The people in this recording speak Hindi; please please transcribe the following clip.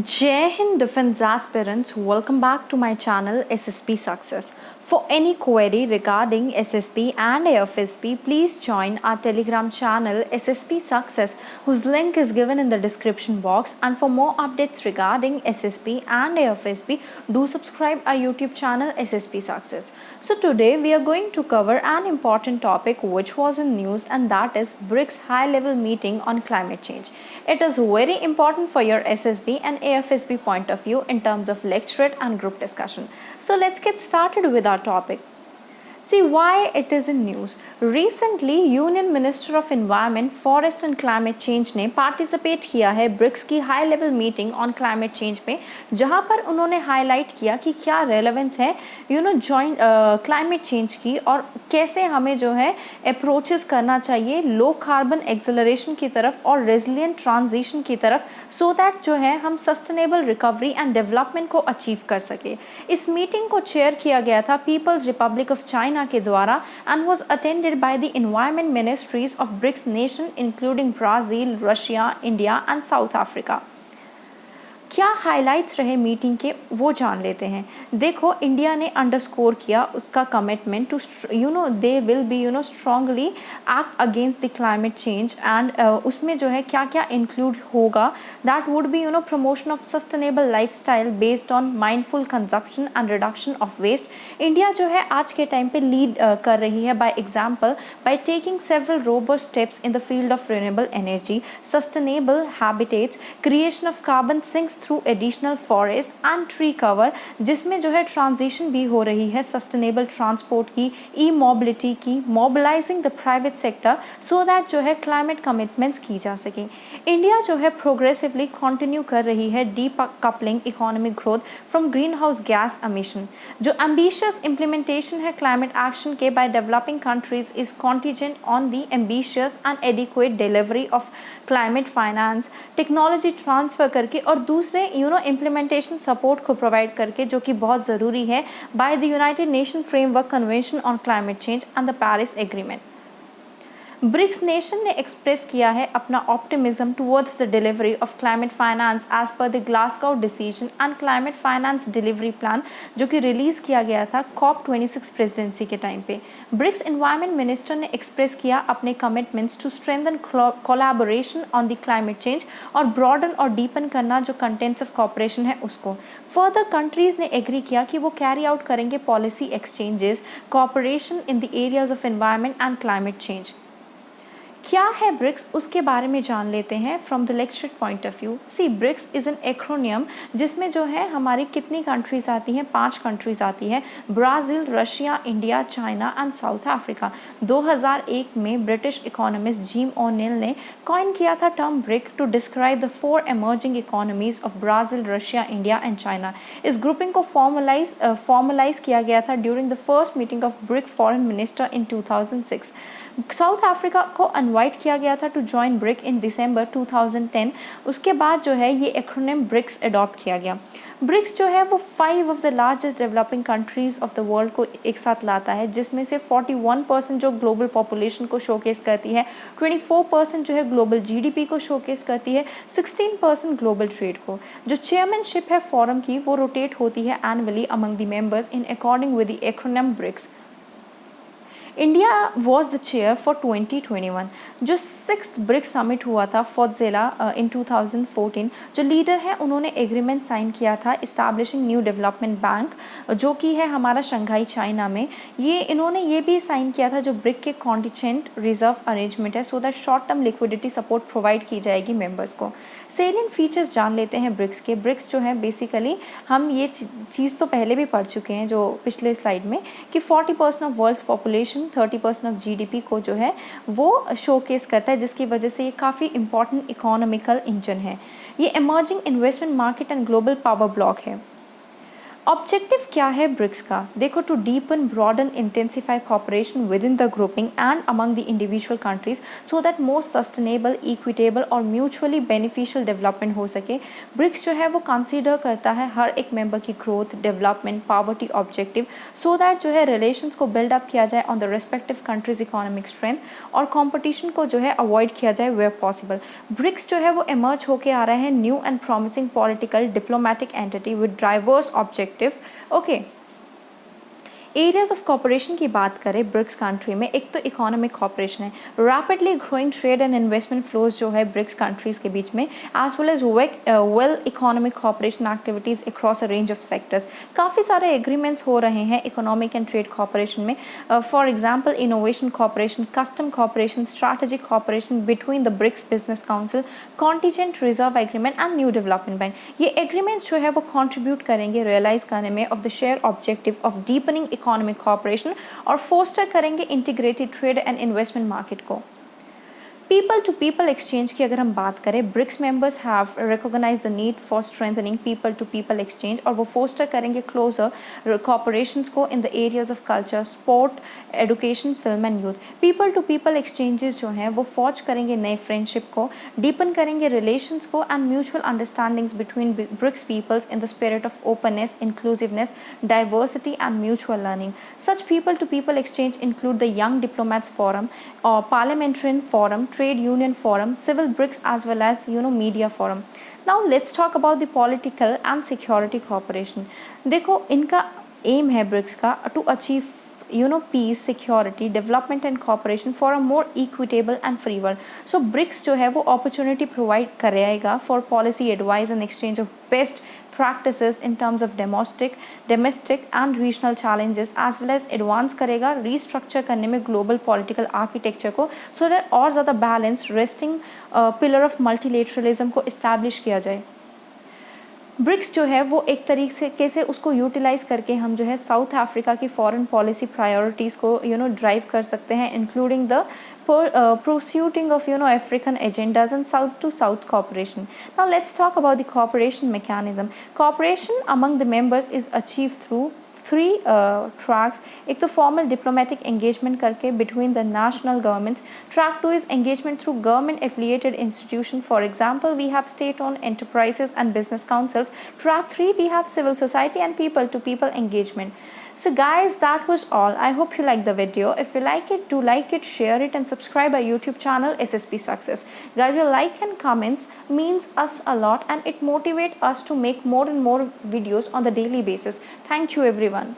Jai Hind Defense aspirants, welcome back to my channel SSP Success. For any query regarding SSP and AFSP, please join our Telegram channel SSP Success, whose link is given in the description box. And for more updates regarding SSP and AFSP, do subscribe our YouTube channel SSP Success. So today we are going to cover an important topic which was in news, and that is BRICS high-level meeting on climate change. It is very important for your SSB and AFSB point of view in terms of lecturate and group discussion. So let's get started with our topic. See why it is in news. Recently, union minister of environment, forest and climate change ने पार्टिसिपेट किया है ब्रिक्स की high level meeting on climate change में, जहां पर उन्होंने हाईलाइट किया कि क्या रेलेवेंस है जॉइंट क्लाइमेट चेंज की और कैसे हमें जो है अप्रोचेस करना चाहिए लो कार्बन एक्सेलरेशन की तरफ और रेजिलिएंट ट्रांजिशन की तरफ, सो दैट जो है हम सस्टेनेबल रिकवरी एंड डेवलपमेंट को अचीव कर सके। इस मीटिंग को चेयर किया गया था पीपल्स रिपब्लिक ऑफ चाइना के द्वारा and was attended by the environment ministries of BRICS nation including Brazil, Russia, India and South Africa. क्या हाइलाइट्स रहे मीटिंग के वो जान लेते हैं। देखो, इंडिया ने अंडरस्कोर किया उसका commitment to they will be strongly act against the climate change, and उसमें जो है क्या क्या इंक्लूड होगा, that would be promotion of sustainable lifestyle based on mindful consumption and reduction of waste. India जो है आज के टाइम पे लीड कर रही है by example by taking several robust steps in the field of renewable energy, sustainable habitats, creation of carbon sinks through additional forest and tree cover, जिसमें जो है ट्रांजिशन भी हो रही है सस्टेनेबल ट्रांसपोर्ट की, ई मोबिलिटी की, mobilising the private sector so that जो है क्लाइमेट कमिटमेंट्स की जा सके। इंडिया जो है प्रोग्रेसिवली कंटिन्यू कर रही है decoupling economic growth from green house gas emission. जो एम्बिशियस इम्प्लीमेंटेशन है क्लाइमेट एक्शन के by developing countries is contingent on the ambitious and adequate delivery of climate finance, technology transfer करके और दूसरे इम्प्लीमेंटेशन सपोर्ट को प्रोवाइड करके, जो कि बहुत ज़रूरी है by the United Nation framework convention on climate change and the Paris agreement. BRICS nation ने एक्सप्रेस किया है अपना optimism towards the delivery of climate finance as per the Glasgow decision and climate finance delivery plan, जो कि रिलीज़ किया गया था COP26 प्रेसिडेंसी के टाइम पे। ब्रिक्स एनवायरनमेंट मिनिस्टर ने एक्सप्रेस किया अपने commitments to strengthen collaboration on the climate change और ब्रॉडन और डीपन करना जो कंटेंट्स ऑफ कॉपरेशन है उसको। फर्दर कंट्रीज़ ने एग्री किया कि वो कैरी आउट करेंगे policy exchanges, cooperation in the areas of environment and climate change. क्या है ब्रिक्स, उसके बारे में जान लेते हैं from the lecture point of view. See, BRICS is an acronym जिसमें जो है हमारी कितनी कंट्रीज आती हैं, 5 कंट्रीज आती हैं, Brazil, Russia, India, China and South Africa. 2001 में ब्रिटिश इकोनॉमिस्ट जिम ओनेल ने कॉइन किया था term BRIC to describe the 4 emerging economies of Brazil, Russia, India and China. इस ग्रुपिंग को फॉर्मलाइज किया गया था during the first meeting of BRIC foreign minister in 2006। South Africa को इनवाइट किया गया था to join BRIC in December 2010। उसके बाद जो है ये एक्रोनिम ब्रिक्स अडॉप्ट किया गया। ब्रिक्स जो है वो 5 of the largest developing countries of the world को एक साथ लाता है, जिसमें से 41% जो ग्लोबल पॉपुलेशन को शोकेस करती है, 24% जो है ग्लोबल जीडीपी को शोकेस करती है, 16% ग्लोबल ट्रेड को। जो चेयरमैनशिप है फोरम की वो रोटेट होती है annually among the members in according with the acronym BRICS. India was the chair for 2021। जो 6th ब्रिक्स समिट हुआ था फॉर्टजेला इन 2014, जो लीडर है उन्होंने एग्रीमेंट साइन किया था इस्टेब्लिशिंग न्यू डेवलपमेंट बैंक, जो कि है हमारा शंघाई चाइना में। इन्होंने ये भी साइन किया था जो ब्रिक के कॉन्टिजेंट रिजर्व अरेंजमेंट है, so that short term liquidity support provide की जाएगी मेंबर्स को। सेलिएंट फीचर्स जान लेते हैं ब्रिक्स के। ब्रिक्स जो है बेसिकली हम ये चीज़ तो पहले भी पढ़ चुके हैं जो पिछले स्लाइड में, कि 40% of world's population, 30% of GDP को जो है वो शोकेस करता है, जिसकी वजह से ये काफ़ी इंपॉर्टेंट इकोनॉमिकल इंजन है। ये emerging investment market and global power block है। ऑब्जेक्टिव क्या है ब्रिक्स का? देखो, to deepen, broaden, intensify cooperation within the grouping and among the individual countries so that more sustainable, equitable और म्यूचुअली बेनिफिशियल डेवलपमेंट हो सके। ब्रिक्स जो है वो कंसीडर करता है हर एक मेंबर की growth, development, poverty objective, so that जो है रिलेशंस को बिल्डअप किया जाए on the respective countries economic strength और कॉम्पिटिशन को जो है अवॉइड किया जाए वेयर पॉसिबल। ब्रिक्स जो है वो इमर्ज होके आ रहे हैं new and promising political diplomatic entity with diverse objective. Okay, areas of cooperation की बात करें ब्रिक्स कंट्री में, एक तो इकोनॉमिक कॉपरेशन है, rapidly growing trade and investment flows जो है ब्रिक्स कंट्रीज के बीच में, as well as well economic cooperation activities across a range of sectors. काफ़ी सारे एग्रीमेंट्स हो रहे हैं इकोनॉमिक एंड ट्रेड कॉपरेशन में, for example innovation cooperation, custom corporation, strategic cooperation between the BRICS business council, contingent reserve agreement and new development bank. ये एग्रीमेंट्स जो है वो कॉन्ट्रीब्यूट करेंगे रियलाइज करने में of the share objective of deepening economic cooperation और फोस्टर करेंगे integrated trade and investment market को। पीपल टू पीपल एक्सचेंज की अगर हम बात करें, BRICS members have recognize the need for strengthening people to people exchange और वो फोस्टर करेंगे क्लोजर कॉपरेशंस को इन the areas of culture, sport, education, film and youth. People to people exchanges जो हैं वो फॉर्ज करेंगे नए फ्रेंडशिप को, डीपन करेंगे रिलेशंस को and mutual understandings between BRICS peoples in the spirit of openness, inclusiveness, diversity and mutual learning. Such people to people exchange include the Young Diplomats Forum or Parliamentarian Forum, Trade Union Forum, Civil BRICS as well as Media Forum. Now let's talk about the political and security cooperation. देखो, इनका एम है ब्रिक्स का to achieve peace, security, development and cooperation for a more equitable and free world. So BRICS जो है वो opportunity provide करेगा for policy advice and exchange of best practices in terms of domestic and regional challenges as well as advance करेगा restructure करने में global political architecture को, so that और ज़्यादा balanced resting pillar of multilateralism को establish किया जाए। ब्रिक्स जो है वो एक तरीके से उसको यूटिलाइज़ करके हम जो है साउथ अफ्रीका की फॉरेन पॉलिसी प्रायोरिटीज़ को ड्राइव कर सकते हैं, including the pursuing of African agendas and south to south cooperation. Now let's talk about the cooperation mechanism. Cooperation among the members is achieved through three tracks. एक तो formal diplomatic engagement करके between the national governments. Track 2 is engagement through government affiliated institution. For example, we have state-owned enterprises and business councils. Track 3 we have civil society and people to people engagement. So guys, that was all. I hope you liked the video. If you like it, do like it, share it and subscribe our YouTube channel SSP Success. Guys, your like and comments means us a lot and it motivates us to make more and more videos on the daily basis. Thank you everyone.